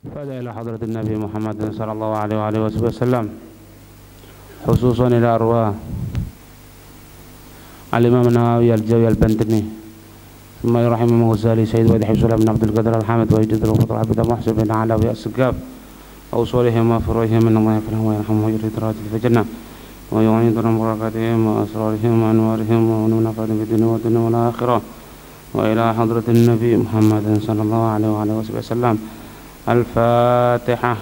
فهذا إلى حضرة النبي محمد صلى الله عليه وآله وسلم، خصوصا إلى أرواح الإمام النووي الجوي البنتني، ثم رحمه الغزالي سيد وحيد حبس الله بن عبد القادر الحامد ويجد له فضل عبد محسن بن علاوي السقاف أوصولهم وفروعهم من الله يفلهم ويرحمهم ويجري درجات في الجنة ويعين دون بركاتهم وأسرارهم وأنوارهم ونفعهم في الدنيا والدنيا والآخرة. وإلى حضرة النبي محمد صلى الله عليه وآله وسلم. الفاتحة.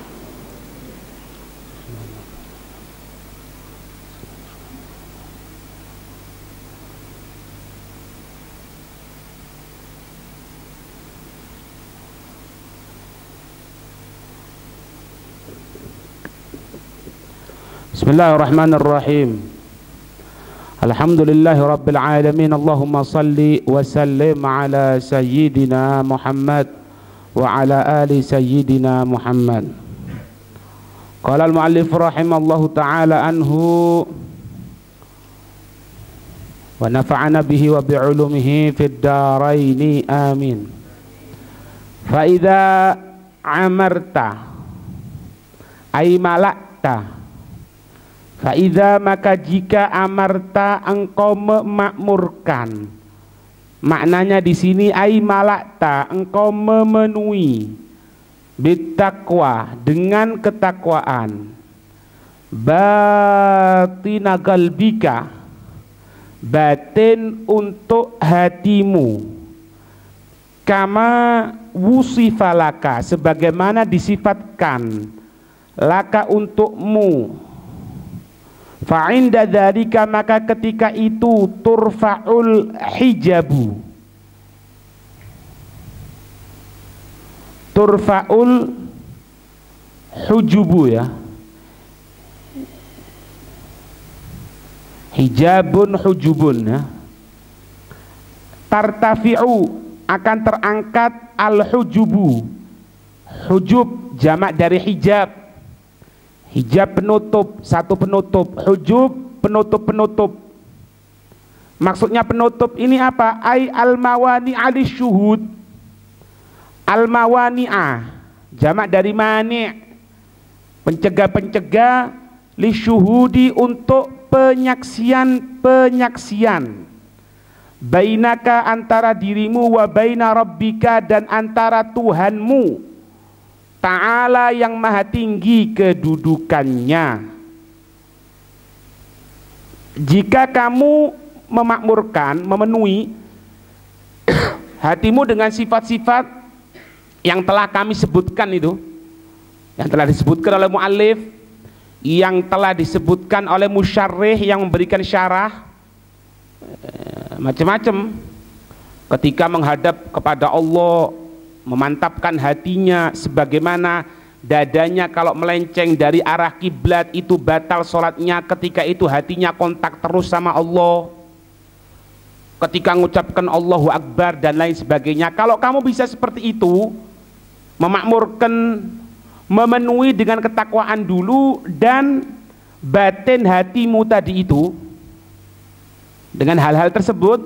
بسم الله الرحمن الرحيم. الحمد لله رب العالمين. اللهم صل وسلم على سيدنا محمد وعلى آل سيدنا محمد. قال المؤلف رحمه الله تعالى عنه ونفعنا به وبعلومه في الدارين آمين. فإذا عمرت أي ملكت, faida maka jika amarta engkau memakmurkan, maknanya di sini ai malakta engkau memenuhi, bittaqwa dengan ketakwaan, batina qalbika batin untuk hatimu, kama wusifalaka sebagaimana disifatkan laka untukmu. Fa'inda dzalika maka ketika itu turfa'ul hijabu, turfa'ul hujubu ya, hijabun hujubun ya, tartafi'u akan terangkat al hujubu, hujub jamak dari hijab, hijab penutup, satu penutup, hujub penutup-penutup. Maksudnya penutup ini apa? Ai al-mawani alis syuhud. Al-mawani'ah jamak dari mani', pencegah-pencegah li syuhudi untuk penyaksian-penyaksian. Bainaka antara dirimu wa baina rabbika dan antara Tuhanmu Ta'ala yang maha tinggi kedudukannya. Jika kamu memakmurkan, memenuhi hatimu dengan sifat-sifat yang telah kami sebutkan itu, yang telah disebutkan oleh mu'allif, yang telah disebutkan oleh musyarrih yang memberikan syarah, macam-macam, ketika menghadap kepada Allah, memantapkan hatinya sebagaimana dadanya kalau melenceng dari arah kiblat itu batal sholatnya, ketika itu hatinya kontak terus sama Allah, ketika mengucapkan Allahu Akbar dan lain sebagainya. Kalau kamu bisa seperti itu, memakmurkan, memenuhi dengan ketakwaan dulu dan batin hatimu tadi itu, dengan hal-hal tersebut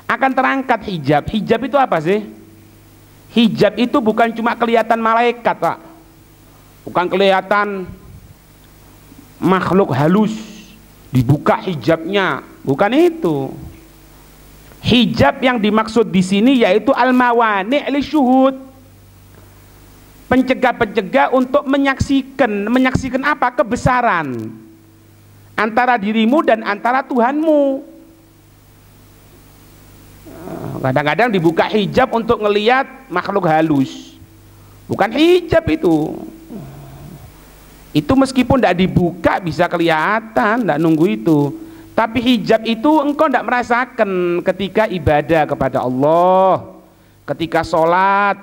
akan terangkat hijab. Hijab itu apa sih? Hijab itu bukan cuma kelihatan malaikat, Pak. Bukan kelihatan makhluk halus dibuka hijabnya, bukan itu. Hijab yang dimaksud di sini yaitu al-mawani' li syuhud. Pencegah-pencegah untuk menyaksikan apa? Kebesaran antara dirimu dan antara Tuhanmu. Kadang-kadang dibuka hijab untuk ngelihat makhluk halus, bukan hijab itu. Itu meskipun tidak dibuka bisa kelihatan, tidak nunggu itu. Tapi hijab itu engkau tidak merasakan ketika ibadah kepada Allah, ketika sholat,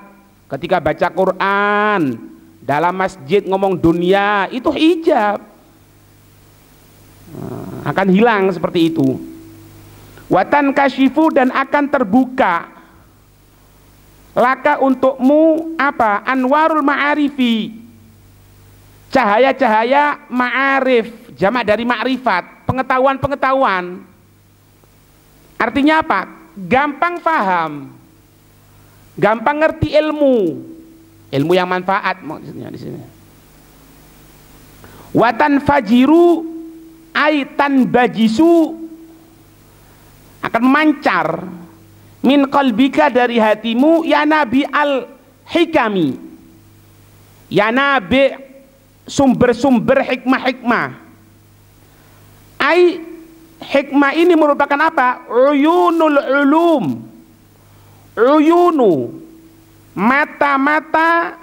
ketika baca Quran, dalam masjid ngomong dunia, itu hijab. Akan hilang seperti itu. Watan kasyifu dan akan terbuka laka untukmu apa? Anwarul ma'arifi, cahaya-cahaya ma'arif, jamak dari ma'rifat, pengetahuan-pengetahuan. Artinya apa? Gampang paham, gampang ngerti ilmu, ilmu yang manfaat maksudnya di sini. Watan fajiru aitan bajisu, akan memancar min qalbika dari hatimu ya nabi al hikami, ya nabi sumber-sumber hikmah-hikmah. Ai hikmah ini merupakan apa? Uyunul ulum, uyunu mata-mata,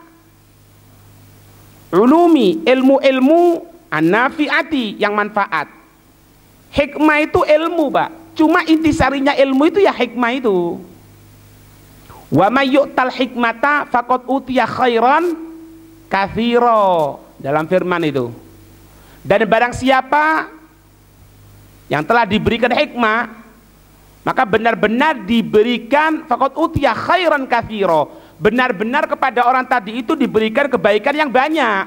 ulumi ilmu-ilmu an-nafi'ati yang manfaat. Hikmah itu ilmu, Pak. Cuma intisarinya ilmu itu ya hikmah itu. Wa may yu'tal hikmata faqad utiya khairan katsira, dalam firman itu. Dan barang siapa yang telah diberikan hikmah, maka benar-benar diberikan faqad utiya khairan katsira, benar-benar kepada orang tadi itu diberikan kebaikan yang banyak.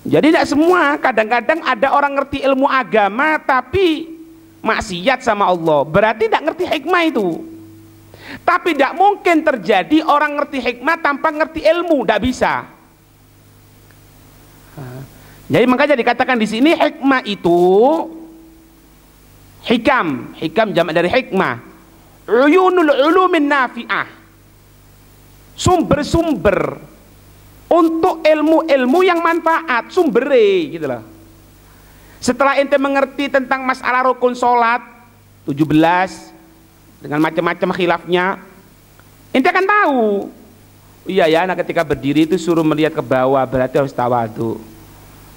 Jadi tidak semua, kadang-kadang ada orang ngerti ilmu agama tapi maksiat sama Allah, berarti tidak ngerti hikmah itu. Tapi tidak mungkin terjadi orang ngerti hikmah tanpa ngerti ilmu, tidak bisa. Jadi makanya dikatakan di sini hikmah itu hikam, hikam jamak dari hikmah, uyunul ulumin nafi'ah, sumber-sumber untuk ilmu-ilmu yang manfaat, sumbere gitu loh. Setelah ente mengerti tentang masalah rukun sholat 17 dengan macam-macam khilafnya, ente akan tahu, iya ya, anak ketika berdiri itu suruh melihat ke bawah, berarti harus tawadhu,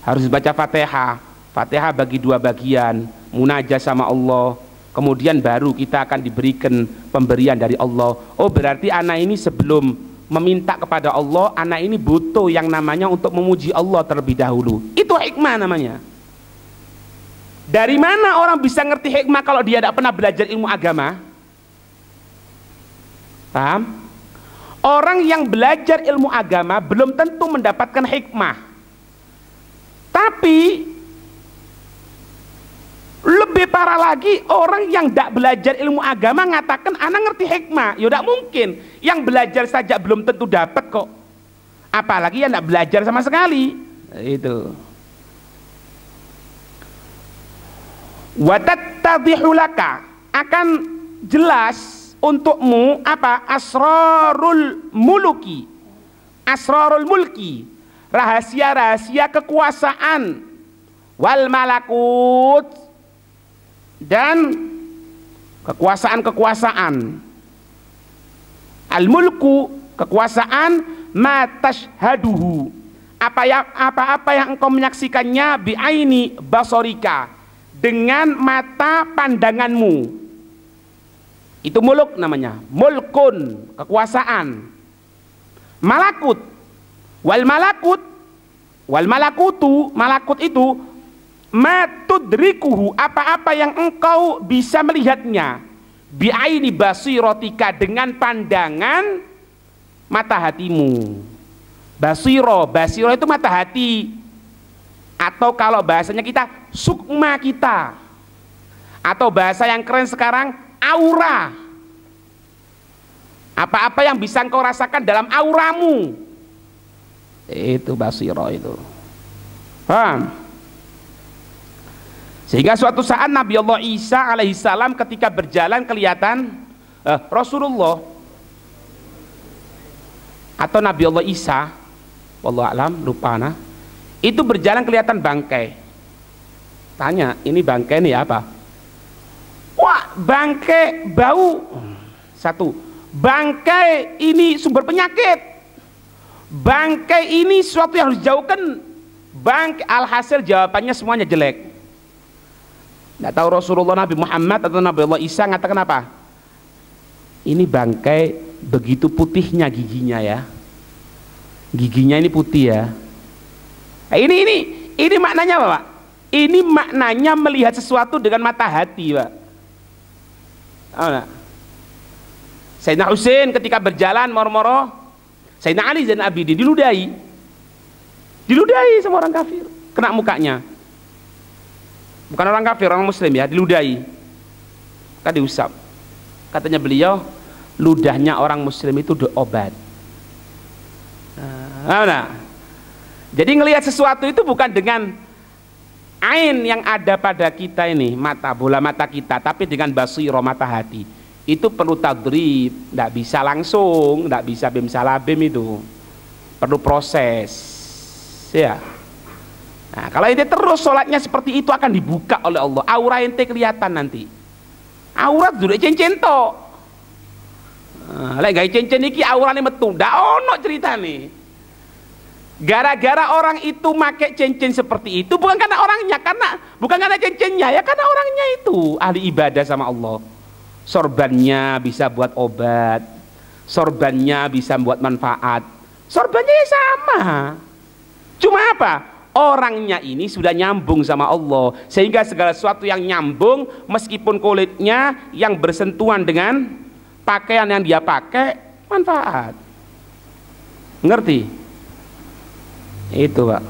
harus baca Fatihah. Fatihah bagi dua bagian, munajat sama Allah, kemudian baru kita akan diberikan pemberian dari Allah. Oh, berarti anak ini sebelum meminta kepada Allah, anak ini butuh yang namanya untuk memuji Allah terlebih dahulu. Itu hikmah namanya. Dari mana orang bisa ngerti hikmah kalau dia tidak pernah belajar ilmu agama? Paham? Orang yang belajar ilmu agama belum tentu mendapatkan hikmah. Tapi lebih parah lagi, orang yang tidak belajar ilmu agama ngatakan anak ngerti hikmah. Ya tidak mungkin. Yang belajar saja belum tentu dapat kok, apalagi yang tidak belajar sama sekali. Itu watattadhihu laka, akan jelas untukmu apa? Asrarul muluki, asrarul mulki, rahasia-rahasia kekuasaan, wal malakut, dan kekuasaan-kekuasaan. Al mulku, kekuasaan, ma tashhaduhu, apa-apa yang engkau menyaksikannya, bi'aini basorika, dengan mata pandanganmu. Itu muluk namanya, mulkun, kekuasaan. Malakut, wal malakut, wal malakutu, malakut itu matudrikuhu, apa-apa yang engkau bisa melihatnya, bi'aini basirotika, dengan pandangan mata hatimu. Basiro, basiro itu mata hati, atau kalau bahasanya kita sukma kita, atau bahasa yang keren sekarang aura. Apa-apa yang bisa engkau rasakan dalam auramu, itu basiro itu. Paham? Sehingga suatu saat Nabi Allah Isa alaihissalam ketika berjalan kelihatan Rasulullah atau Nabi Allah Isa, wallahu alam, lupa nah, itu berjalan kelihatan bangkai. Tanya, ini bangkai ini apa? Wah, bangkai bau. Satu, bangkai ini sumber penyakit, bangkai ini sesuatu yang harus dijauhkan. Bangkai, alhasil jawabannya semuanya jelek. Nggak tahu Rasulullah, Nabi Muhammad atau Nabi Allah Isa ngatakan apa? Ini bangkai begitu putihnya giginya ya, giginya ini putih ya. Ini maknanya apa, Pak? Ini maknanya melihat sesuatu dengan mata hati, Pak. Sayyidina Husain ketika berjalan moro-moro, Sayyidina Ali Zainal Abidin diludahi sama orang kafir, kena mukanya. Bukan orang kafir, orang muslim ya, diludahi, kan diusap. Katanya beliau, ludahnya orang muslim itu obat. Nah, jadi ngelihat sesuatu itu bukan dengan ain yang ada pada kita ini, mata, bola mata kita, tapi dengan basiro, mata hati. Itu perlu tadrib, tidak bisa langsung, tidak bisa bim salabim, itu perlu proses ya. Nah, kalau ente terus sholatnya seperti itu akan dibuka oleh Allah, aura ente kelihatan nanti. Aurat duduk cincin to. Lek gawe cincin iki aurane metu, ndak ono ceritane. Gara-gara orang itu make cincin seperti itu bukan karena orangnya, bukan karena cincinnya, ya karena orangnya itu ahli ibadah sama Allah. Sorbannya bisa buat obat, sorbannya bisa buat manfaat, sorbannya ya sama. Cuma apa? Orangnya ini sudah nyambung sama Allah, sehingga segala sesuatu yang nyambung, meskipun kulitnya yang bersentuhan dengan pakaian yang dia pakai, manfaat. Ngerti? Itu Pak.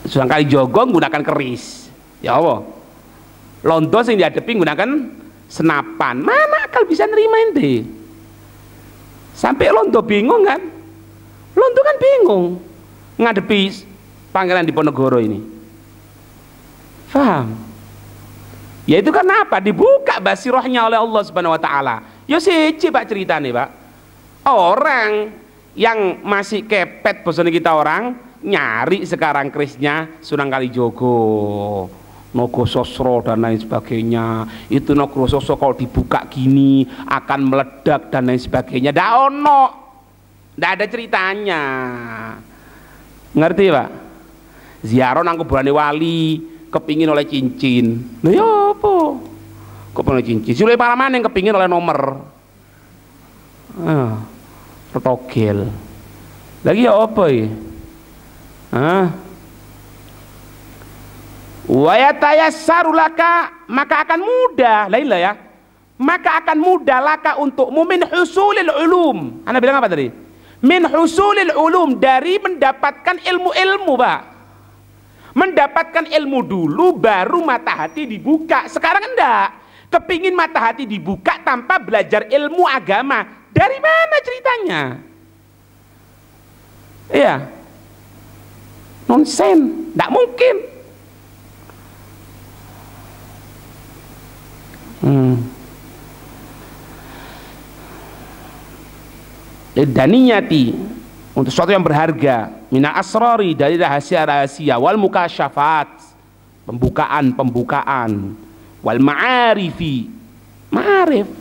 Sudah kali jogo menggunakan keris, ya Allah. Londo yang dihadapi menggunakan senapan, mana akal bisa nerima ente? Sampai Londo bingung kan? Londo kan bingung ngadepi Pangeran Diponegoro ini. Faham? Ya itu karena apa? Dibuka basirohnya oleh Allah Subhanahu wa taala. Ya siji Pak ceritane, Pak. Orang yang masih kepet bosone kita orang nyari sekarang kerisnya Sunan Kalijogo, Nogososro dan lain sebagainya. Itu Nogososro kalau dibuka gini akan meledak dan lain sebagainya. Ndak ada ceritanya. Ngerti Pak? Ziarah nang kuburane wali kepingin oleh cincin. Lha ya apa? Kok oleh cincin? Sule paraman yang kepingin oleh nomor. Retogel. Lagi ya apa ya? Wa yatayassaru laka, maka akan mudah. Lain lah ya. Maka akan mudah laka untukmu min husulil ulum. Anda bilang apa tadi? Min husulil ulum, dari mendapatkan ilmu-ilmu Pak. Mendapatkan ilmu dulu baru mata hati dibuka. Sekarang enggak, kepingin mata hati dibuka tanpa belajar ilmu agama. Dari mana ceritanya? Iya, nonsen, enggak mungkin. Daniyati, untuk sesuatu yang berharga, mina asrari, dari rahasia-rahasia, wal mukasyafat, pembukaan, wal ma'arifi, ma'arif,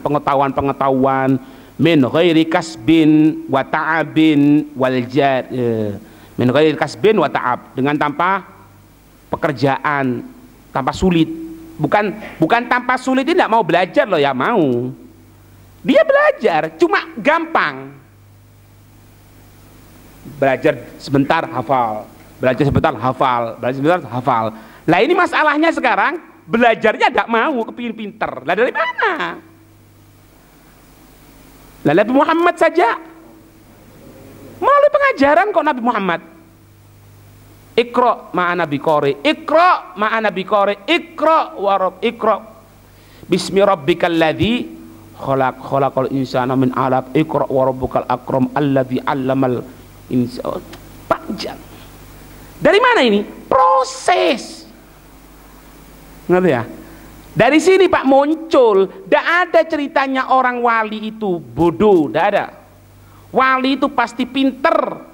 pengetahuan, min ghairi kasbin wa ta'abin wal jar, min ghairi kasbin wa ta'ab, dengan tanpa pekerjaan, tanpa sulit. Bukan tanpa sulit, dia tidak mau belajar loh ya, mau. Dia belajar, cuma gampang. Belajar sebentar hafal, belajar sebentar hafal, belajar sebentar hafal. Lah ini masalahnya sekarang, belajarnya tidak mau, kepingin pinter. Lah dari mana? Lah Nabi Muhammad saja melalui pengajaran kok Nabi Muhammad. Iqra ma'ana biqari, Iqra ma'ana biqari, Iqra warab, Iqra bismi rabbikal ladzi khalaqal insana min 'alaq, Iqra wa rabbukal akram alladzi 'allamal insana. Panjang. Dari mana ini? Proses. Ngerti ya? Dari sini Pak muncul, tidak ada ceritanya orang wali itu bodoh, tidak ada. Wali itu pasti pinter.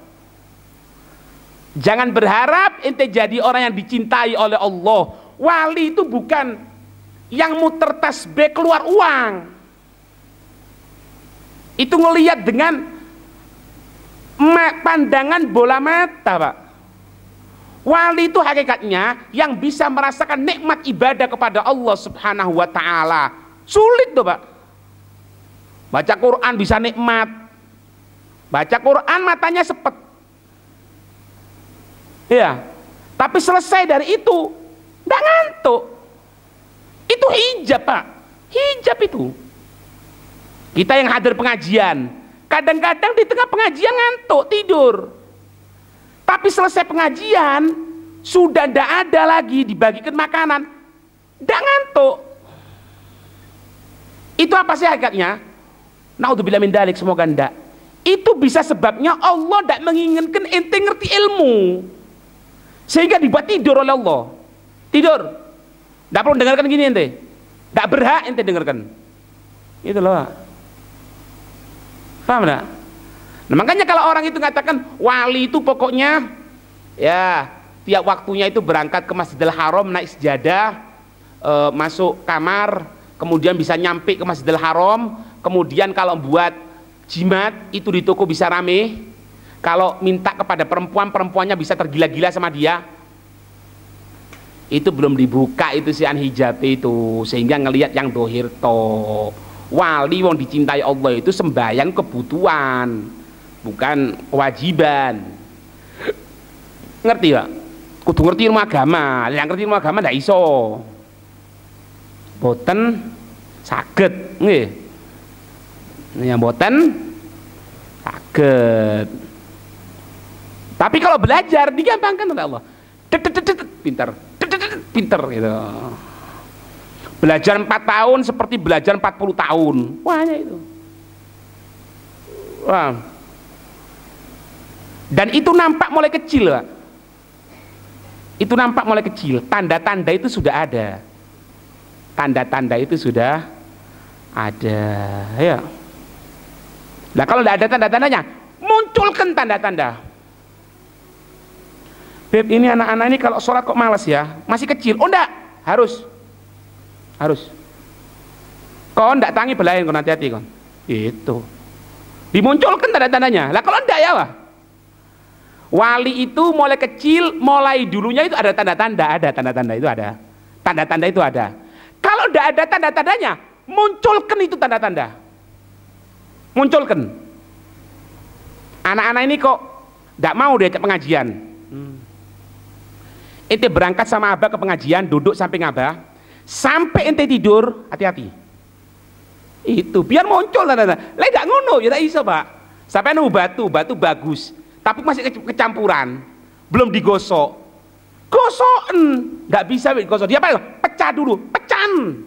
Jangan berharap ente jadi orang yang dicintai oleh Allah. Wali itu bukan yang muter tasbih keluar uang. Itu ngelihat dengan pandangan bola mata Pak. Wali itu hakikatnya yang bisa merasakan nikmat ibadah kepada Allah Subhanahu wa ta'ala. Sulit tuh Pak. Baca Quran bisa nikmat, baca Quran matanya sepet, ya, tapi selesai dari itu nggak ngantuk. Itu hijab Pak, hijab itu. Kita yang hadir pengajian, kadang-kadang di tengah pengajian ngantuk, tidur. Tapi selesai pengajian, sudah tidak ada lagi dibagikan makanan, tidak ngantuk. Itu apa sih hakikatnya? Naudzubillah min dalik, semoga tidak. itu bisa sebabnya Allah tidak menginginkan ente ngerti ilmu, sehingga dibuat tidur oleh Allah. Tidur, tidak perlu dengarkan gini ente, tidak berhak ente dengarkan. Itu loh, paham tidak? Nah, makanya kalau orang itu mengatakan wali itu pokoknya ya tiap waktunya itu berangkat ke Masjidil Haram naik sejadah, masuk kamar, kemudian bisa nyampe ke Masjidil Haram, kemudian kalau buat jimat itu di toko bisa rame, kalau minta kepada perempuan, perempuannya bisa tergila-gila sama dia. Itu belum dibuka itu sian hijab itu, sehingga ngelihat yang dohir to. Wali wong dicintai Allah itu sembahyang kebutuhan, bukan kewajiban. Ngerti Pak? Kudu ngerti ilmu agama. Yang ngerti ilmu agama ndak iso. Boten saged nggih. Yang boten saged. Tapi kalau belajar digampangkan oleh Allah. Pintar. Pintar gitu. Belajar 4 tahun seperti belajar 40 tahun. Wah, itu. Wah. Dan itu nampak mulai kecil, Pak. Itu nampak mulai kecil. Tanda-tanda itu sudah ada. Tanda-tanda itu sudah ada. Ya. Nah, kalau tidak ada tanda-tandanya, munculkan tanda-tanda. Beb, ini anak-anak ini kalau sholat kok malas ya? Masih kecil. Oh enggak, harus. Kon enggak tangi belain kon, hati-hati kon. Itu. Dimunculkan tanda-tandanya. Lah kalau enggak ya, Wah. Wali itu mulai kecil, mulai dulunya itu ada tanda-tanda, itu ada. Tanda-tanda itu ada. Kalau enggak ada tanda-tandanya, munculkan itu tanda-tanda. Munculkan. Anak-anak ini kok enggak mau diajak pengajian. Ente berangkat sama abah ke pengajian, duduk samping abah, sampai ente tidur, hati-hati. Itu biar muncul tanda-tanda. Lah enggak ngono, ya tak iso, Pak. Sampai nemu batu bagus, tapi masih kecampuran, belum digosok. Gosoken, enggak bisa digosok. Dia apa? Pecah dulu, pecahan.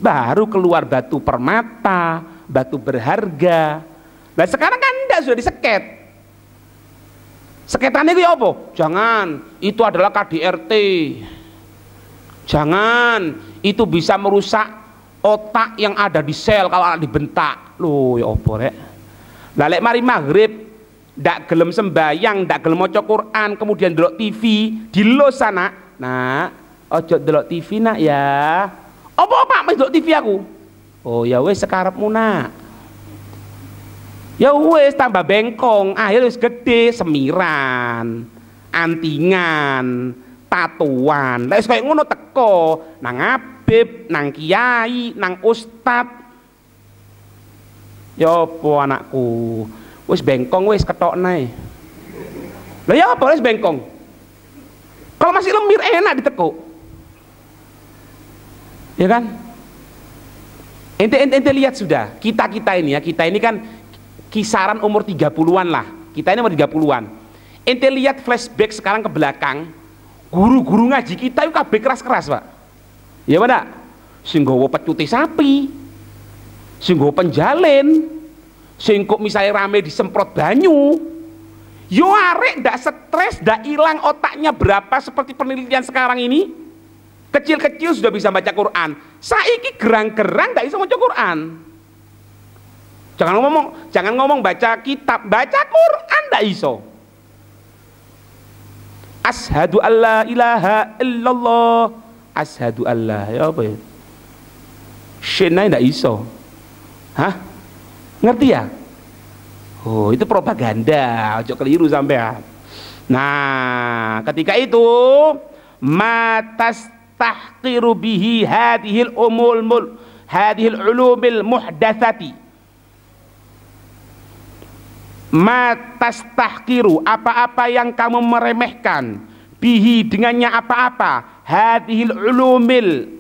Baru keluar batu permata, batu berharga. Nah, sekarang kan enggak, sudah diseket. Seketannya itu apa? Jangan, itu adalah KDRT. Jangan, itu bisa merusak otak yang ada di sel kalau anak dibentak. Loh, ya apa rek? Lah lek mari maghrib ndak gelem sembayang, ndak gelem maca Quran, kemudian delok TV, dilos sana. Nah, ojo delok TV nak ya. Apa mas delok TV aku? Oh ya wes sekarepmu nak. Ya wes tambah bengkong, akhirnya wis gede, semiran, antingan, tatuan. Lah wis koyo ngono teko nang Habib, nang kiai, nang ustad. Ya apa anakku? Wis bengkong wis ketokne. Lah ya apa wis bengkong? Kalau masih lemir enak ditekuk. Ya kan? Ente lihat sudah, kita ini ya, kita ini kan kisaran umur 30-an lah. Kita ini umur 30-an. Ente lihat flashback sekarang ke belakang, guru-guru ngaji kita itu kabeh keras-keras, Pak. Ya mana? Sing nggawa pecuti sapi, sing nggawa penjalin, sing kok misalnya rame disemprot banyu. Yo arek ndak stres, ndak hilang otaknya berapa seperti penelitian sekarang ini. Kecil-kecil sudah bisa baca Quran. Saiki gerang-gerang ndak bisa baca Quran. Jangan ngomong baca kitab, baca Quran ndak iso. Asyhadu alla ilaha illallah, asyhadu alla, ya apa ya? Syenai ndak iso. Hah? Ngerti ya? Oh, itu propaganda, ojo keliru sampean. Nah, ketika itu matas tahqiru bihi hadhil ulumil muhdatsati. Matas tahkiru, apa-apa yang kamu meremehkan, bihi dengannya apa-apa, hadhil ulumil,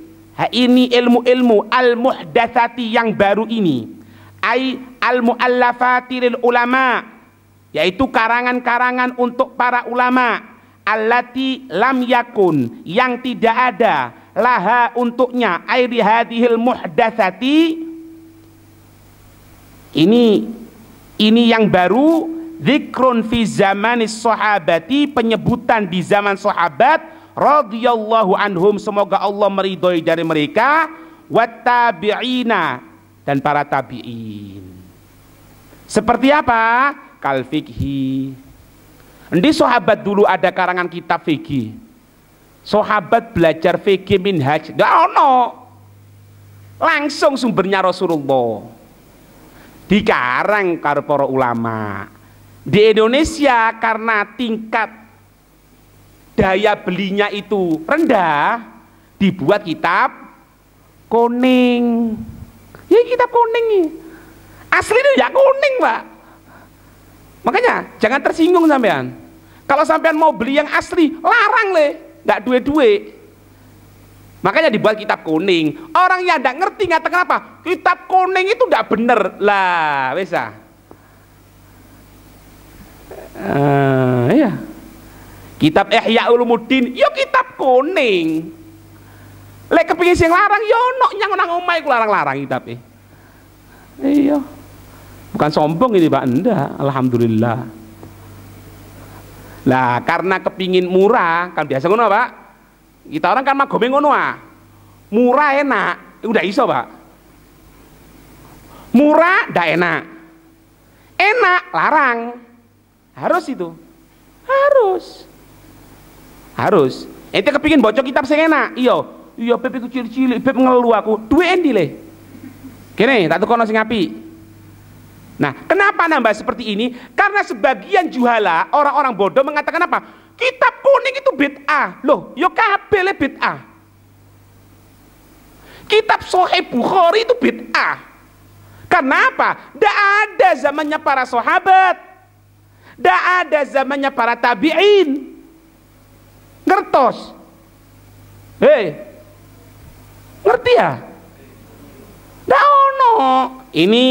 ini ilmu-ilmu al muhdatsati yang baru ini, ai al muallafati lil ulama, yaitu karangan-karangan untuk para ulama, allati lam yakun, yang tidak ada, laha untuknya, ai di hadhil muhdatsati, ini Ini yang baru, dzikrun fi zamanis sahabati, penyebutan di zaman sahabat radhiyallahu anhum, semoga Allah meridhoi dari mereka, wattabi'ina, dan para tabi'in. Seperti apa? Kal fikhi. Di sahabat dulu ada karangan kitab fikih. Sahabat belajar fikih minhaj, enggak ono. Langsung sumbernya Rasulullah. Dikarang karo para ulama. Di Indonesia karena tingkat daya belinya itu rendah, dibuat kitab kuning. Ya kitab kuning nih. Asli itu ya kuning, Pak. Makanya jangan tersinggung sampean. Kalau sampean mau beli yang asli, larang le, nggak duwe-duwe. Makanya dibuat kitab kuning. Orang yang tidak ngerti ngatakan apa? Kitab kuning itu tidak benar. Lah, bisa. Iya. Kitab Ihya Ulumuddin, yo kitab kuning. Lek kepingin sing larang yo ono nyang nang omah iku larang-larang kitabe. Iya. Bukan sombong ini, Pak. Enggak, alhamdulillah. Lah, karena kepingin murah, kan biasa ngono, Pak. Kita orang kan magome ngono ah. Murah enak, udah iso, Pak. Murah ndak enak. Enak larang. Harus itu. Harus. Ente kepingin baca kitab sing enak. Iya, beb iku cilik-cilik, beb ngelu aku. Duwe endi le? Kene, tak tukono sing apik. Nah, kenapa nambah seperti ini? Karena sebagian juhala, orang-orang bodoh mengatakan apa? Kitab kuning itu bid'ah. Loh, yo kabeh le bid'ah. Kitab Sahih Bukhari itu bid'ah. Kenapa? Tidak ada zamannya para sahabat. Tidak ada zamannya para tabi'in. Ngertos? Hei, ngerti ya? Tidak ono. Ini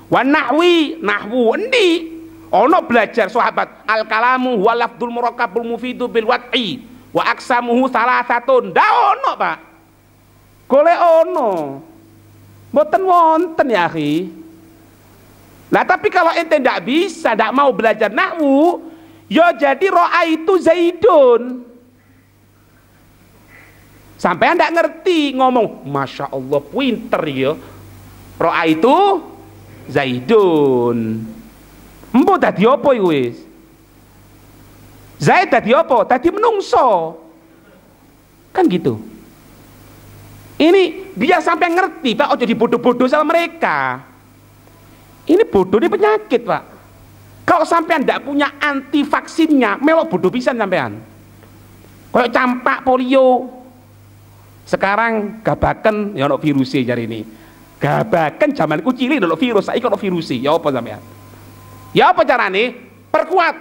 wanahwi, nahwu endi? Ono belajar sahabat al kalamu wa lafdul murakkabul mufidu bil wat'i wa aksamuhu salasatun. Ndak ono, Pak. Golek ono. Mboten wonten ya, akhi. Lah tapi kalau ente ndak bisa, ndak mau belajar nahwu, yo jadi ra'aitu Zaidun. Sampai ndak ngerti ngomong, Masya Allah pinter ya. Ra'aitu Zaidun. Empo dadi apa iku wis? Zaid dadi apa? Dadi menungso. Kan gitu. Ini biar sampai ngerti, Pak, ojo dibodoh-bodoh sama mereka. Ini bodoh, ini penyakit, Pak. Kalau sampean ndak punya anti vaksinnya, melok bodoh pisan sampean. Kayak campak polio. Sekarang gabaken ya ono virusnya jari ini. Gabaken zamanku cilik ono virus, saiki ono virusnya. Ya apa sampean? Ya apa carane? Perkuat.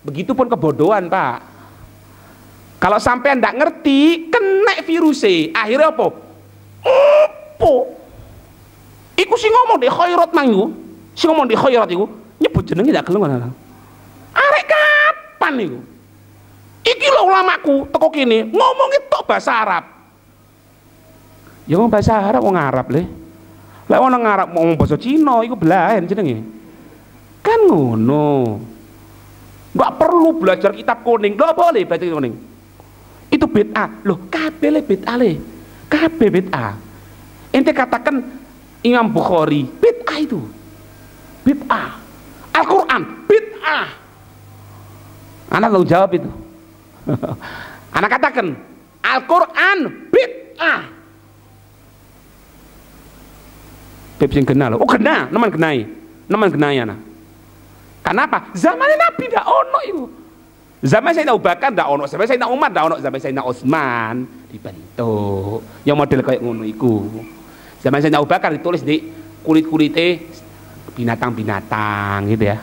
Begitupun kebodohan, Pak. Kalau sampean ndak ngerti, kena virusnya. Akhirnya apa? Iku sing ngomong di khairat mang iku. Sing ngomong di khairat iku nyebut jenenge ndak gelem ana. Arek kapan iku? Iki lho ulamaku teko kene ngomongin tok bahasa Arab. Ya ngomong bahasa Arab wong Arab le. Lek wong Arab ngomong bahasa Cina iku belahen jenenge. Kan ngono. Enggak perlu belajar kitab kuning. Enggak boleh belajar kitab kuning. Itu bid'ah. Loh, kabeh le bid'ah le. Kabeh bid'ah. Ente katakan Imam Bukhari bid'ah itu. Bid'ah. Al-Qur'an bid'ah. Anak tahu jawab itu. Anak katakan Al-Qur'an bid'ah. Beb sing kenal. Oh, kena, nemen kenai. Nemen kenai ana. Kenapa? Zamannya Nabi ndak ono itu. Zaman Sayyidina Abu Bakar ndak ono, zaman Sayyidina Umar ndak ono, zaman Sayyidina Utsman dibentuk. Yang model kayak ngono iku. Zaman Sayyidina Abu Bakar ditulis di kulit-kulite binatang-binatang gitu ya.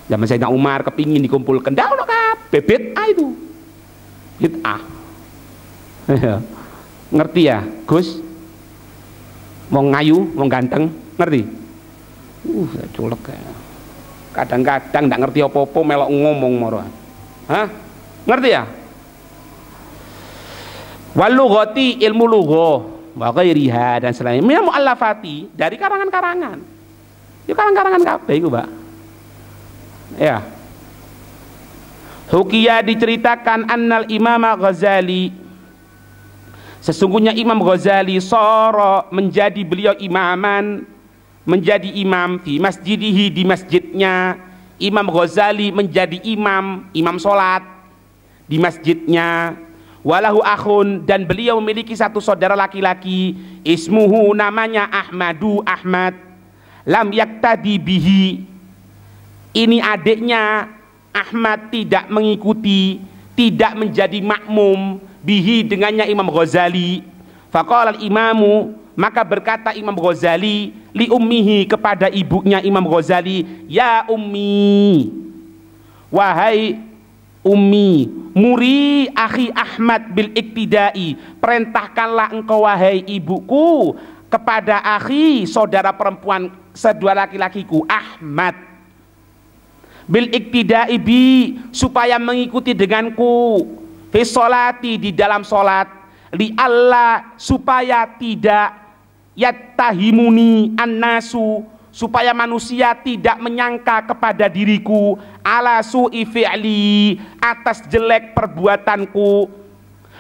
Zaman Sayyidina Umar kepingin dikumpulkan, ndak ono kabeh bid'ah itu. Bid'ah. Ngerti ya, Gus? Wong ngayu, wong ganteng, ngerti? Culek ya. Kadang-kadang ndak ngerti apa-apa melok ngomong moro. Hah? Ngerti ya? Wal lughati, ilmu lughah wa ghairiha dan selain minal muallafati, dari karangan-karangan. Yo karangan kabeh iku, Pak. Ya. Hukiya diceritakan annal Imam Ghazali, sesungguhnya Imam Ghazali soro menjadi beliau imaman, menjadi imam fi masjidihi, di masjidnya. Imam Ghazali menjadi imam solat di masjidnya. Walahu akhun, dan beliau memiliki satu saudara laki-laki, ismuhu, namanya Ahmadu, Ahmad. Lam yaktadi bihi, ini adiknya Ahmad tidak mengikuti, tidak menjadi makmum bihi, dengannya Imam Ghazali. Faqala al-imamu, maka berkata Imam Ghazali li ummihi, kepada ibunya Imam Ghazali, ya ummi, wahai ummi, muri akhi Ahmad bil iktidai, perintahkanlah engkau wahai ibuku kepada akhi, saudara perempuan, saudara laki-lakiku Ahmad, bil iktidai bi, supaya mengikuti denganku, fi sholati, di dalam sholat, li Allah, supaya tidak yattahimuni annasu, supaya manusia tidak menyangka kepada diriku, ala su'i fi'li, atas jelek perbuatanku.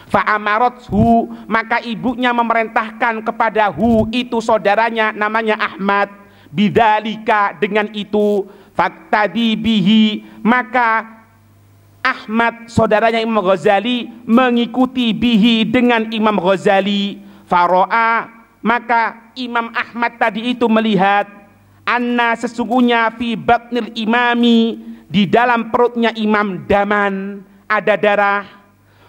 Fa'amarathu, maka ibunya memerintahkan kepada hu, itu saudaranya namanya Ahmad, bidzalika, dengan itu. Faktadi bihi, maka Ahmad saudaranya Imam Ghazali mengikuti bihi, dengan Imam Ghazali. Faro'a, maka Imam Ahmad tadi itu melihat, anna, sesungguhnya fi batnil imami, di dalam perutnya imam, daman, ada darah.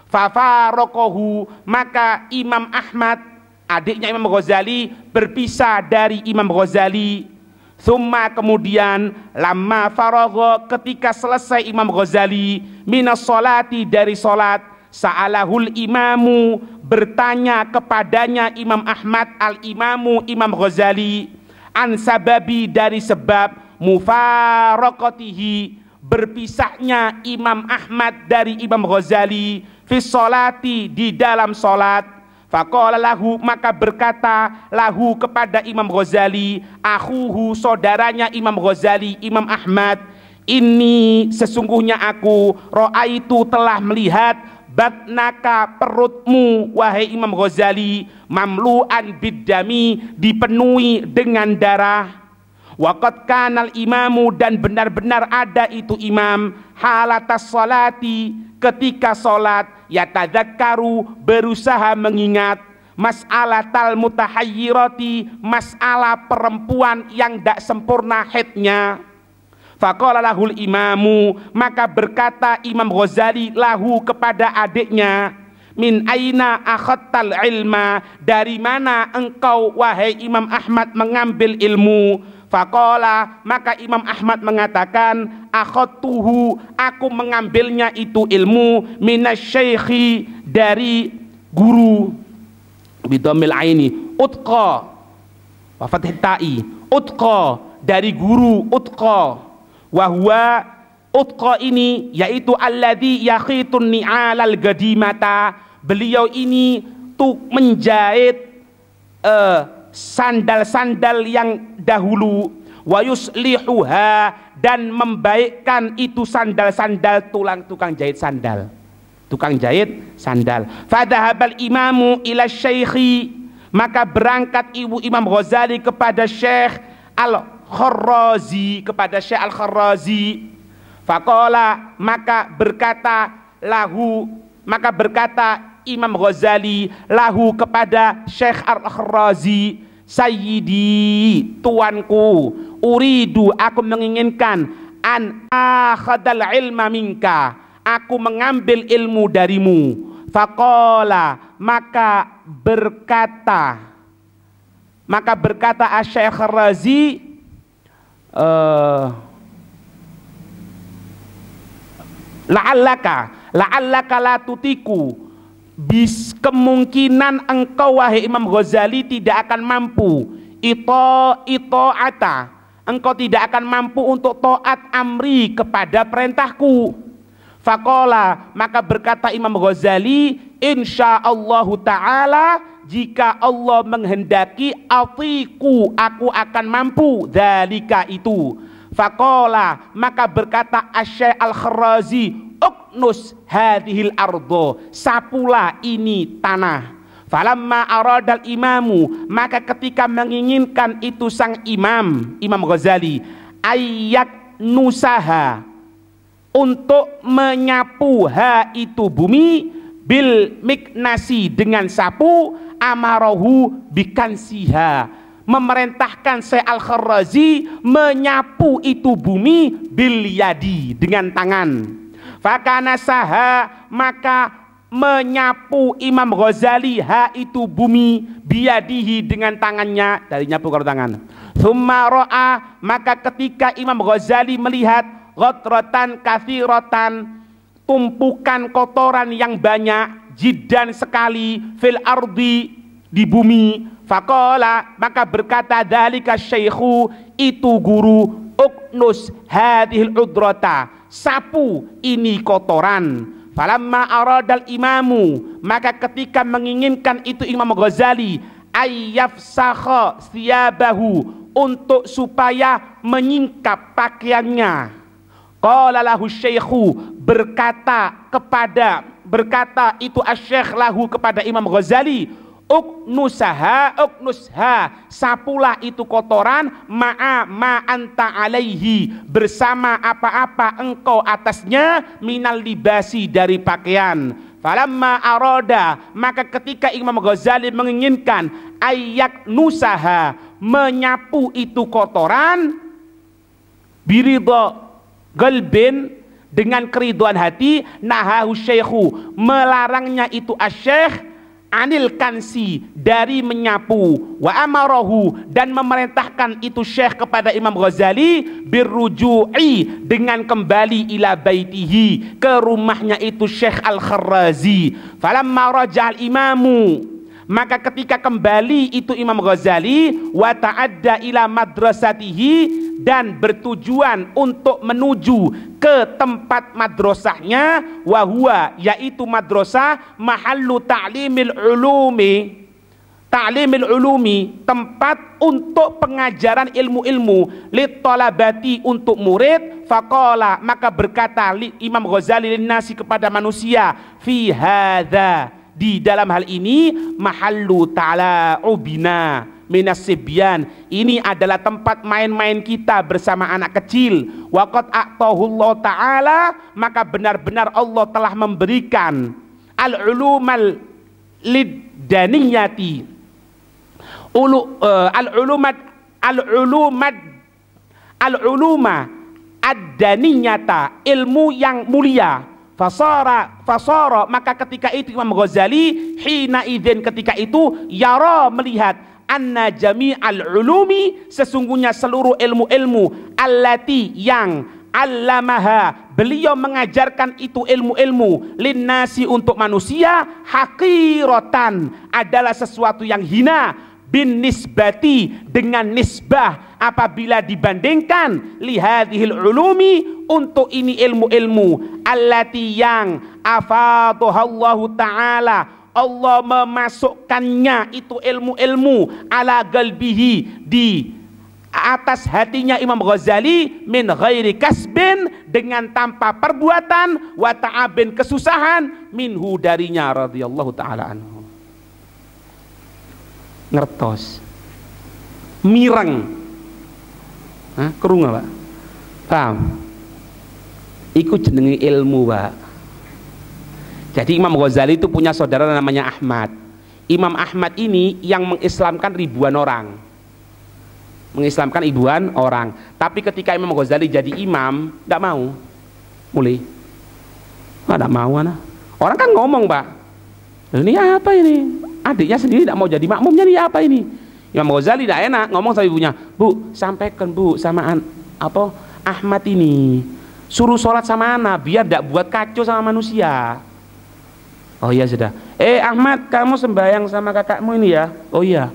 Fafarokohu, maka Imam Ahmad, adiknya Imam Ghazali, berpisah dari Imam Ghazali. Thumma, kemudian, lama faragha, ketika selesai Imam Ghazali minas sholati, dari sholat, sa'alahul imamu, bertanya kepadanya Imam Ahmad, al imamu Imam Ghazali, an sababi, dari sebab mufaraqatihi, berpisahnya Imam Ahmad dari Imam Ghazali, fi sholati, di dalam sholat. Faqala lahu, maka berkata lahu, kepada Imam Ghazali, akhuhu, saudaranya Imam Ghazali, Imam Ahmad, ini sesungguhnya aku, ro'aitu, telah melihat, batnaka, perutmu wahai Imam Ghazali, mamlu'an biddami, dipenuhi dengan darah. Waqad kanal imamu, dan benar-benar ada itu imam, halatas sholati, ketika sholat, yatadzakkaru, berusaha mengingat, mas'alah tal mutahayyirati, masalah perempuan yang tidak sempurna haidnya. Faqala lahul imamu, maka berkata Imam Ghazali lahu, kepada adiknya, min aina akhadtal ilma, dari mana engkau wahai Imam Ahmad mengambil ilmu? Faqala, maka Imam Ahmad mengatakan, akhadtuhu, aku mengambilnya itu ilmu, minasyaikhi, dari guru, bidomil aini, utqa, wa fathih ta'i, utqa, dari guru utqa. Wahwa, utqa ini yaitu alladzi yakhitun ni'alal gadimata, beliau ini tuh menjahit sandal-sandal yang dahulu, wa yuslihuha, dan membaikkan itu sandal-sandal, tukang jahit sandal, tukang jahit sandal. Fadhahabal imamu ila syaikhi, maka berangkat ibu Imam Ghazali kepada Syekh Al-Kharrazi, kepada Syekh Al-Kharrazi. Faqala, maka berkata lahu, maka berkata Imam Ghazali lahu, kepada Syekh Al-Kharrazi, sayyidi, tuanku, uridu, aku menginginkan, an akhadal ilma minka, aku mengambil ilmu darimu. Faqala, maka berkata Syekh Al-Kharrazi, la'allaka la tutiku, kemungkinan engkau wahai Imam Ghazali tidak akan mampu, ito'ata, engkau tidak akan mampu untuk taat amri, kepada perintahku. Faqala, maka berkata Imam Ghazali, insyaallahu ta'ala, jika Allah menghendaki atiku, aku akan mampu dzalika itu. Faqala, maka berkata Asy-Syaikh Al-Kharrazi, uknus hadhil ardo, sapulah ini tanah. Falamma aradal imamu, maka ketika menginginkan itu sang imam, Imam Ghazali, ayyak nusaha, untuk menyapu ha itu bumi, bil miknasi, dengan sapu, amarahu bikansiha, memerintahkan Syekh Al-Kharrazi menyapu itu bumi, bil yadi, dengan tangan. Fakana saha, maka menyapu Imam Ghazali ha itu bumi, biadihi, dengan tangannya, dari nyapu kalau tangan. Tsumma ra'a, maka ketika Imam Ghazali melihat ghatratan katsiratan, tumpukan kotoran yang banyak, jiddan sekali, fil ardi, di bumi, faqala, maka berkata dzalika syaikhu, itu guru, uknus hadhil udrata, sapu ini kotoran. Falamma aradal imamu, maka ketika menginginkan itu Imam Ghazali, ayyafsakha siyabahu, untuk supaya menyingkap pakaiannya, qala lahu syaikhu, berkata itu asy-syekh lahu kepada Imam Ghazali, uknusha, sapulah itu kotoran, ma'a ma anta alaihi, bersama apa-apa engkau atasnya, minal libasi, dari pakaian. Falamma arada, maka ketika Imam Ghazali menginginkan ayyak nusaha, menyapu itu kotoran, biridha galbin, dengan keriduan hati, nahahu syaikhu, melarangnya itu asy-syekh, anil kansi, dari menyapu, wa amarahu, dan memerintahkan itu syekh kepada Imam Ghazali, birruju'i, dengan kembali ila baitihi, ke rumahnya itu Syekh Al-Kharrazi. Falamma raja'al imamu, maka ketika kembali itu Imam Ghazali, wa ta'adda ila madrasatihi, dan bertujuan untuk menuju ke tempat madrasahnya, wa huwa, yaitu madrasah mahallu ta'limil ulumi, tempat untuk pengajaran ilmu-ilmu, lit talabati, untuk murid. Faqala, maka berkata Imam Ghazali linnasi, kepada manusia, fi hadza, di dalam hal ini, mahallu ta'la'ubina minas sibyan, ini adalah tempat main-main kita bersama anak kecil. Waqad a'tahullah ta'ala, maka benar-benar Allah telah memberikan al-ulumal lidaniyati, al-uluma ad-daniyata, ilmu yang mulia. Fasara, maka ketika itu Imam Ghazali, hina idzin, ketika itu, yara, melihat, anna jami'al ulumi, sesungguhnya seluruh ilmu-ilmu, allati, yang, allamaha, beliau mengajarkan itu ilmu-ilmu, linnasi, untuk manusia, haqiratan, adalah sesuatu yang hina, bin nisbati, dengan nisbah, apabila dibandingkan, lihadihil ulumi, untuk ini ilmu-ilmu, allati, yang, afadhahallahu ta'ala, Allah memasukkannya itu ilmu-ilmu, ala galbihi, di atas hatinya Imam Ghazali, min ghairi kasbin, dengan tanpa perbuatan, wa ta'abin, kesusahan, minhu, darinya, radhiyallahu ta'ala anhu. Ngertos, mireng, kerungu Pak, paham? Iku jenenge ilmu Pak. Jadi Imam Ghazali itu punya saudara namanya Ahmad. Imam Ahmad ini yang mengislamkan ribuan orang, tapi ketika Imam Ghazali jadi imam, tidak mau, mulai tidak mau. Orang kan ngomong Pak, ini apa ini, adiknya sendiri tidak mau jadi makmumnya, ini apa ini. Imam Ghazali tidak enak ngomong sama ibunya, Bu, sampaikan Bu sama Ahmad ini, suruh sholat sama anak, biar tidak buat kacau sama manusia. Oh iya sudah. Ahmad, kamu sembahyang sama kakakmu ini ya. Oh iya.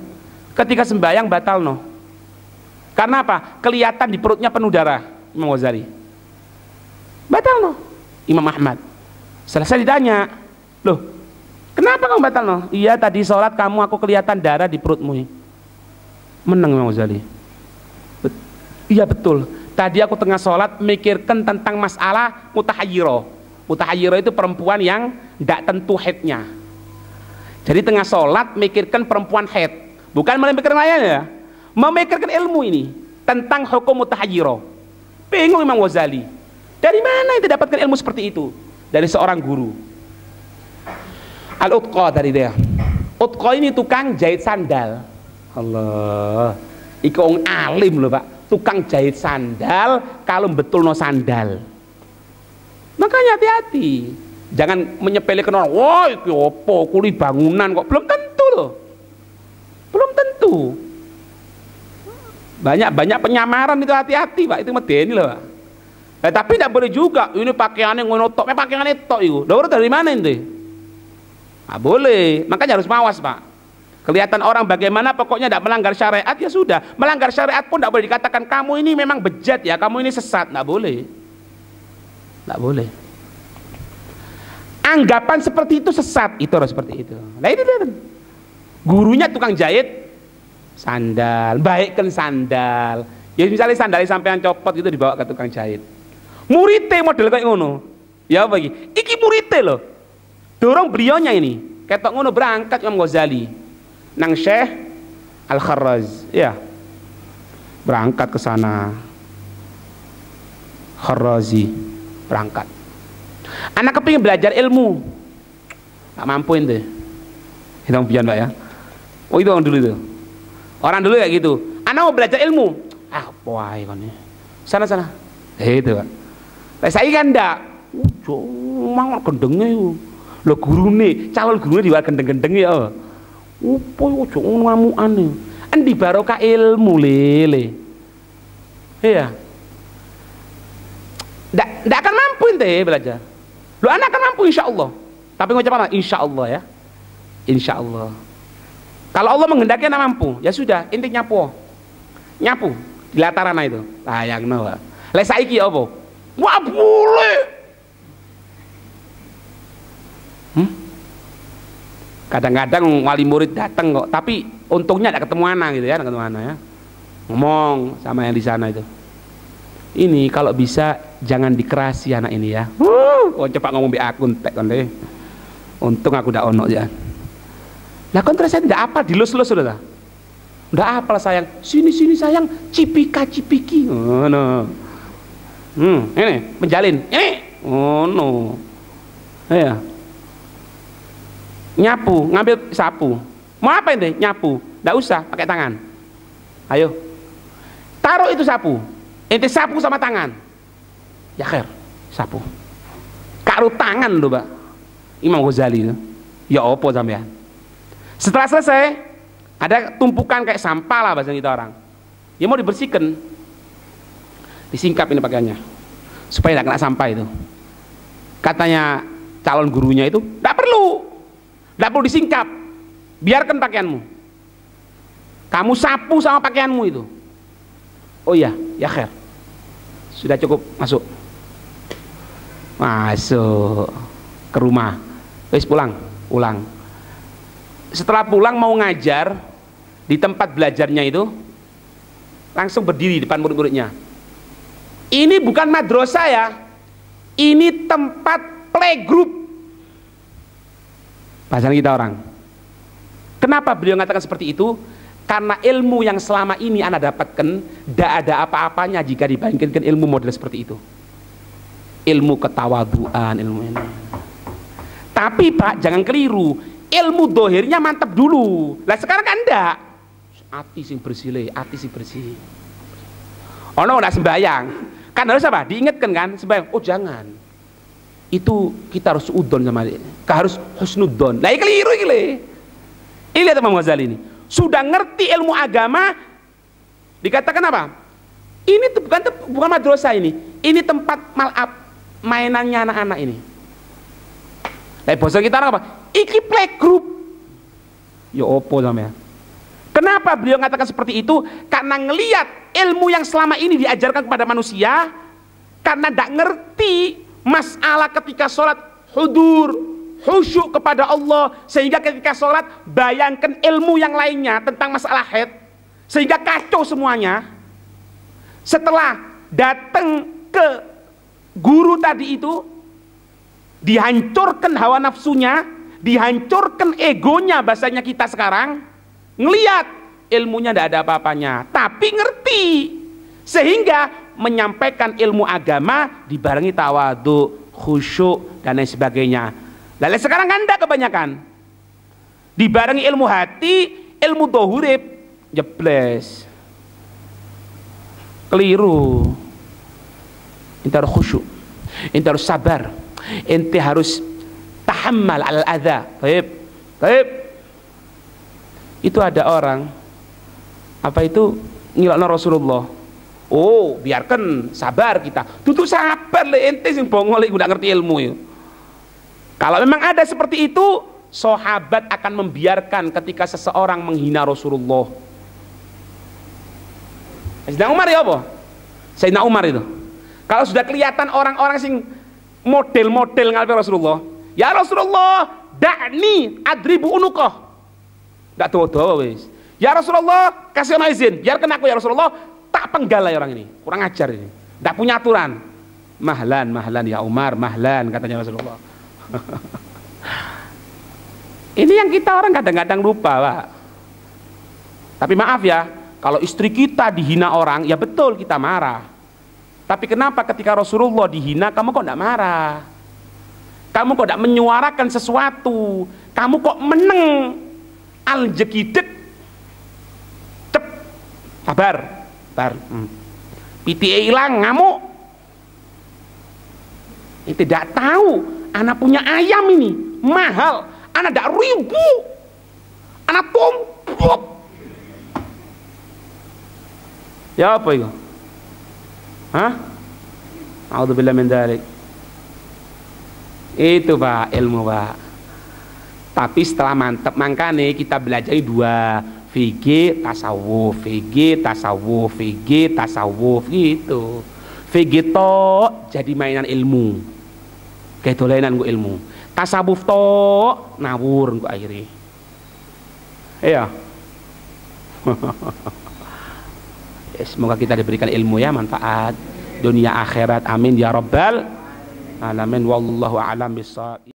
Ketika sembahyang batal no. Karena apa? Kelihatan di perutnya penuh darah. Imam Ghazali batal no. Imam Ahmad selesai ditanya, loh Kenapa kamu batal no? Iya tadi sholat kamu aku kelihatan darah di perutmu. Menang Imam Ghazali. Iya betul. Tadi aku tengah sholat mikirkan tentang masalah mutahayyiro. Mutahayyiro itu perempuan yang tidak tentu haidnya. Jadi tengah sholat mikirkan perempuan haid, bukan memikirkan lainnya, memikirkan ilmu ini tentang hukum mutahayyiro. Bingung Imam Ghazali. Dari mana itu dapatkan ilmu seperti itu? Dari seorang guru. Al-Utqa dari dia. Utqa ini tukang jahit sandal. Allah. Iku wong alim loh Pak. Tukang jahit sandal kalau betul no sandal. Makanya hati-hati. Jangan menyepelekan orang. Wah itu apa? Kuli bangunan kok. Belum tentu loh. Belum tentu. Banyak penyamaran itu, hati-hati Pak. Itu medeni loh Pak. Tapi tidak boleh juga. Ini pakaiannya ngono tok. Pakaiannya tok itu. Daur dari mana ini? Nah, boleh, makanya harus mawas Pak. Kelihatan orang bagaimana, pokoknya tidak melanggar syariat ya sudah. Melanggar syariat pun tidak boleh dikatakan kamu ini memang bejat ya, kamu ini sesat, tidak boleh. Tidak boleh. Anggapan seperti itu sesat, itu harus seperti itu. Nah ini lihat, gurunya tukang jahit sandal, baikkan sandal. Ya misalnya sandalnya sampean copot itu dibawa ke tukang jahit. Muridnya model kayak ngono. Ya bagi, iki muridnya loh. Dorong beliaunya ini, ketok ngono berangkat Imam Ghazali nang Syekh Al-Kharraz, ya berangkat ke sana. Kharrazi berangkat. Anak kepingin belajar ilmu, tak mampu ente. Hitung pian Pak ya. Oh itu orang dulu itu. Orang dulu kayak gitu. Anak mau belajar ilmu, wah kon sana. Itu Pak. Saya kan ndak. Mang gendengnya itu. Lo gurune, calon gurune diwar gendeng-gendeng ya. Opo ojo ngamukan. Endi barokah ilmu lele. Iya. Ndak akan mampu ente belajar. Lo anak akan mampu insyaallah. Tapi ngucap apa? Insyaallah ya. Insyaallah. Kalau Allah menghendaki anak mampu, ya sudah, ente nyapu. Nyapu di lataran itu. Layakno, Pak. Lah saiki apa? Wah boleh. Kadang-kadang wali murid datang kok, tapi untungnya tidak ketemu anak gitu ya, ketemu anak ya. Ngomong sama yang di sana itu. Ini kalau bisa jangan dikerasi anak ini ya. Kok cepat ngomong be aku entek kon deh. Untung aku ndak ono ya. Lah kon terus saya tidak apa dilus-lus sudah. Ndak apa sayang. Sini sayang, cipika-cipiki. Oh no. Ini menjalin. Ini. Oh no. Ya. Nyapu, ngambil sapu. Mau apa ini? Nyapu. Nggak usah pakai tangan. Ayo. Taruh itu sapu. Ente sapu sama tangan. Ya khair, sapu. Karo tangan loh, Pak. Imam Ghazali itu. Ya opo sampean. Setelah selesai, ada tumpukan kayak sampah lah bahasa kita orang. Ya mau dibersihkan. Disingkap ini pakaiannya. Supaya tidak kena sampah itu. Katanya calon gurunya itu, tidak perlu disingkap, biarkan pakaianmu, kamu sapu sama pakaianmu itu. Oh iya, ya khair, sudah cukup, masuk ke rumah, wis pulang. Setelah pulang mau ngajar di tempat belajarnya itu, langsung berdiri depan murid-muridnya. Ini bukan madrasah ya, ini tempat playgroup. Bahasa kita orang. Kenapa beliau mengatakan seperti itu? Karena ilmu yang selama ini Anda dapatkan tidak ada apa-apanya jika dibandingkan ilmu model seperti itu. Ilmu ketawaduan, ilmu ini. Tapi Pak, jangan keliru. Ilmu dohirnya mantap dulu. Lah sekarang kan enggak. Ati sing bersih le, ati sing bersih. Ono enggak sembayang. Kan harus apa? Diingatkan kan sembayang. Oh jangan. Itu kita harus udon sama dia. Harus husnudon. Nah, ini keliru ini. Ini lihat Imam Ghazali ini. Sudah ngerti ilmu agama, dikatakan apa? Ini bukan madrasah ini. Ini tempat mal'ab, mainannya anak-anak ini. Nah, bahasa kita orang apa? Iki playgroup. Ya opo sampean. Kenapa beliau mengatakan seperti itu? Karena ngelihat ilmu yang selama ini diajarkan kepada manusia, karena tidak ngerti masalah ketika sholat khusyuk kepada Allah, sehingga ketika sholat bayangkan ilmu yang lainnya tentang masalah haid, sehingga kacau semuanya. Setelah datang ke guru tadi itu, dihancurkan hawa nafsunya, dihancurkan egonya, bahasanya kita sekarang, ngelihat ilmunya tidak ada apa-apanya, tapi ngerti, sehingga menyampaikan ilmu agama dibarengi tawadhu, khusyuk dan lain sebagainya. Lalu sekarang kan tidak kebanyakan, dibarengi ilmu hati, ilmu dohurib, jebles, keliru. Ente harus khusyuk, ente harus sabar, ente harus tahammal al adha. Taib. Itu ada orang apa itu ngilakno Rasulullah. Oh, biarkan sabar kita. Tutup sabar le, ente sing bongol udah ngerti ilmu itu. Kalau memang ada seperti itu, sahabat akan membiarkan ketika seseorang menghina Rasulullah. Sayyidina Umar ya apa? Sayyidina Umar itu. Kalau sudah kelihatan orang-orang sing model-model ngalpe Rasulullah, ya Rasulullah, da'ni adribu unuqah. Enggak tahu wis. Ya Rasulullah, kasih ono izin, biarkan aku ya Rasulullah, tak penggal orang ini, kurang ajar ini, tidak punya aturan. Mahlan ya Umar, mahlan katanya Rasulullah. Ini yang kita orang kadang-kadang lupa, Pak. Tapi maaf ya, kalau istri kita dihina orang, ya betul kita marah. Tapi kenapa ketika Rasulullah dihina, kamu kok tidak marah? Kamu kok tidak menyuarakan sesuatu? Kamu kok meneng? Aljekidek, cep, sabar. PTA hilang, ngamuk. Ini tidak tahu, anak punya ayam ini mahal, anak tidak ribu, anak tumpuk. Ya apa itu? Hah? A'udzubillah min dzalik. Itu Pak, ilmu Pak. Tapi setelah mantep, makanya kita belajar dua, VG tasawuf, VG tasawuf, VG tasawuf gitu. VG to jadi mainan ilmu, kayak dolenan gue ilmu. Tasawuf to ngawur gue akhirnya. Iya. Semoga kita diberikan ilmu ya, manfaat dunia akhirat, amin ya rabbal alamin. Wallahu a'lam bissawab.